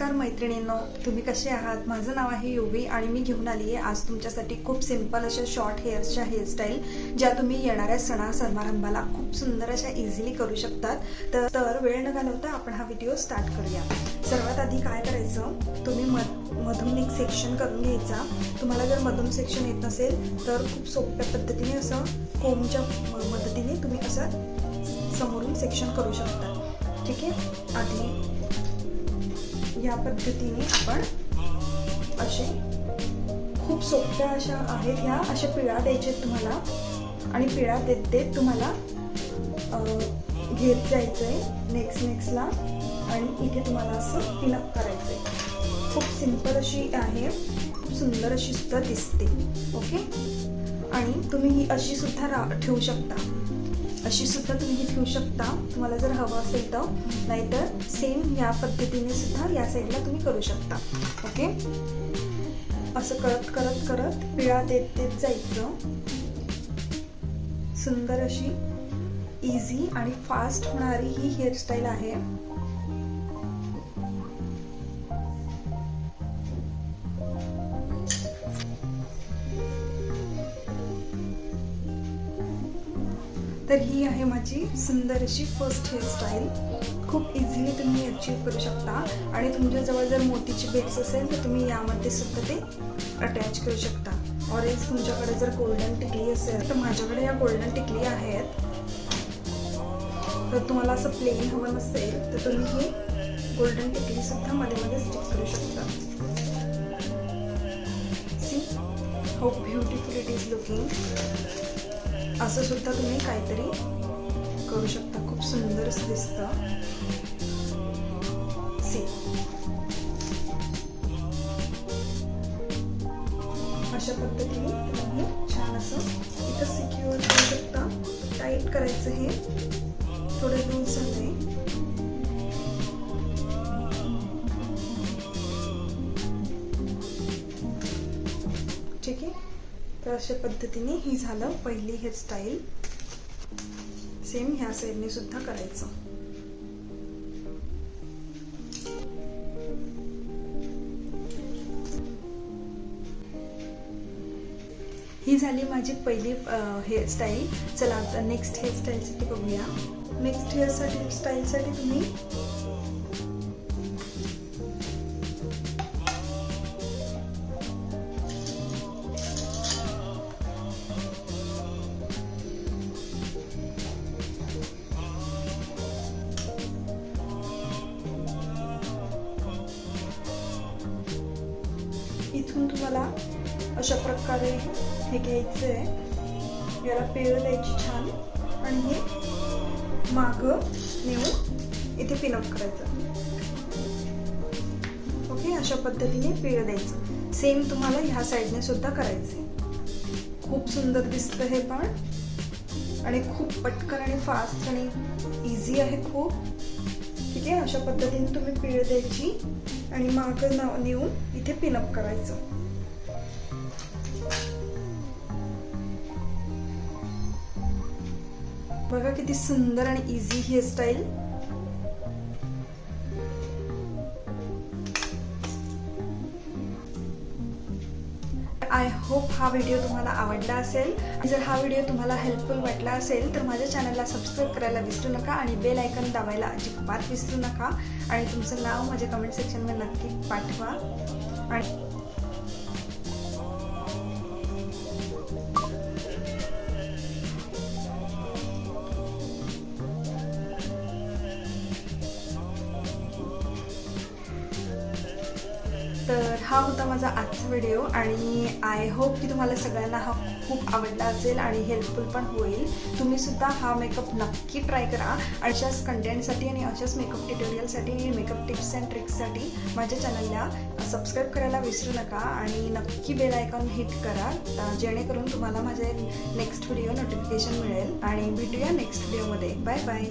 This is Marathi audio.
नमस्कार मैत्रिणींनो, तुम्ही कसे आहात? माझं नाव आहे युवी आणि मी घेऊन आली आहे आज तुमच्यासाठी खूप सिंपल अशा शॉर्ट हेअर्सच्या हेअरस्टाईल ज्या तुम्ही येणाऱ्या सणा समारंभाला खूप सुंदर अशा इझिली करू शकतात। तर वेळ न घालवता आपण हा व्हिडिओ स्टार्ट करूया। सर्वात आधी काय करायचं, तुम्ही मधून एक सेक्शन करून घ्यायचा। तुम्हाला जर मधून सेक्शन येत नसेल तर खूप सोप्या पद्धतीने असं कोमच्या मदतीने तुम्ही असं समोरून सेक्शन करू शकता। ठीक आहे, आधी या पद्धतीने आपण असे खूप सोप्या अशा आहेत ह्या अशा पिळा द्यायचे तुम्हाला आणि पिळा देत तुम्हाला घेत जायचंय नेक्स्टला आणि इथे तुम्हाला असं पिनअप करायचंय। खूप सिंपल अशी आहे, खूप सुंदर अशी सुद्धा दिसते। ओके, आणि तुम्ही ही अशी सुद्धा ठेवू शकता, अशी सुद्धा तुम्ही ठेवू शकता तुम्हाला जर हवं असेल तर, नाहीतर सेम या पद्धतीने सुद्धा या साईडला तुम्ही करू शकता। ओके, असं करत करत करत पिळा देत जायचं। सुंदर अशी इझी आणि फास्ट होणारी ही हेअरस्टाईल आहे। तर ही आहे माझी सुंदर अशी फर्स्ट हेअरस्टाईल। खूप इझिली तुम्ही अचीव करू शकता आणि तुमच्याजवळ जर मोतीची बेड्स असेल तर तुम्ही यामध्ये सुद्धा ते अटॅच करू शकता। ऑरेंज तुमच्याकडे जर गोल्डन टिकली असेल तर माझ्याकडे या गोल्डन टिकली आहेत। तर तुम्हाला असं प्लेन हवं नसेल तर तुम्ही ही गोल्डन टिकली सुद्धा मध्ये मध्ये स्टिक करू शकता। See how beautiful it is looking. असं सुद्धा तुम्ही काहीतरी करू शकता, खूप सुंदर असं दिसतं। सी अशा पद्धतीने तुम्ही छान असं इथं सिक्युअर करू शकता। टाईट करायचं, हे थोडं लूज झालंय। ठीक आहे, तर अशा पद्धतीने ही झालं पहिली हेअरस्टाईल। सेम ह्या साईडने सुद्धा करायचं। ही झाली माझी पहिली हेअरस्टाईल। चला आता नेक्स्ट हेअरस्टाईलसाठी बघूया। नेक्स्ट हेअरस्टाईलसाठी तुम्ही इथून तुम्हाला अशा प्रकारे हे घ्यायचं आहे, याला पिळ द्यायची छान आणि हे मागं नेऊन इथे पिनअप करायचं। ओके, अशा पद्धतीने पिळ द्यायचं। सेम तुम्हाला ह्या साईडने सुद्धा करायचं। खूप सुंदर दिसतं हे पण आणि खूप पटकन आणि फास्ट आणि इझी आहे खूप। ठीक आहे, अशा पद्धतीने तुम्ही पिळ द्यायची आणि मागं नेऊन इथे पिनअप करायचं। बघा किती सुंदर आणि इझी हेअरस्टाईल। आय होप हा व्हिडिओ तुम्हाला आवडला असेल। जर हा व्हिडिओ तुम्हाला हेल्पफुल वाटला असेल तर माझ्या चॅनलला सबस्क्राईब करायला विसरू नका आणि बेल आयकॉन दाबायला अजिबात विसरू नका आणि तुमचं नाव माझ्या कमेंट सेक्शनमध्ये नक्की पाठवा। आणि तर हा होता माझा आजचा व्हिडिओ आणि आय होप की तुम्हाला सगळ्यांना हा खूप आवडला असेल आणि हेल्पफुल पण होईल। तुम्ही सुद्धा हा मेकअप नक्की ट्राय करा। अशाच कंटेंटसाठी आणि अशाच मेकअप ट्युटोरियलसाठी आणि मेकअप टिप्स अँड ट्रिक्ससाठी माझ्या चॅनलला सबस्क्राईब करायला विसरू नका आणि नक्की बेल आयकॉन हिट करा, जेणेकरून तुम्हाला माझे नेक्स्ट व्हिडिओ नोटिफिकेशन मिळेल। आणि भेटूया नेक्स्ट व्हिडिओमध्ये। Bye bye.